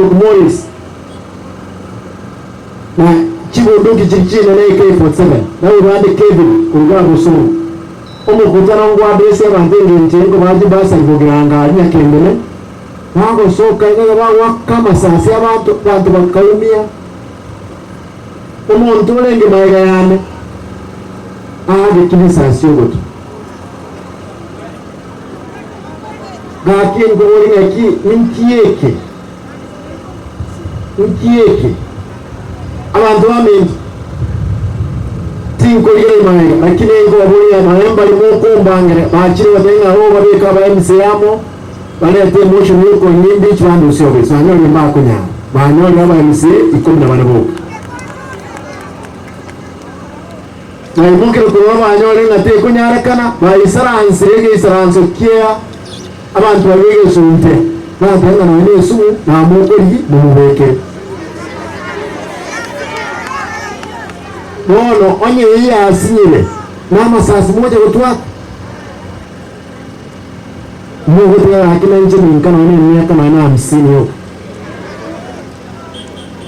Morris na chibo ndoki chichina na AK47 na urade Kevin kunga rusumu omo kutana ngwa bese bantengi ntengo baje basa ngogiranga anya kembele wango soka ina bawa kama sasi abantu bakaumia omo ntole nge maiga yane ade kibisa siogoto gaki ngori ngaki nkieke abantu bamenye tinko yeye maiga lakini ngo aboya maemba limoko mbangere bachiri watenga ho babeka ba MCamo balete motion yuko nyimbi chwandu sio bese anyoli mbako nya banyoli aba MC ikumi na banabo na ibuke ko banyoli ngate kunyarekana baisaranse yege isaranso kia abantu babege sunte batanga na Yesu na mukuri mumubeke bono onye yeye asinyile na masasi moja kutwa Mungu tena hakina nje mingana wana miaka 50 yo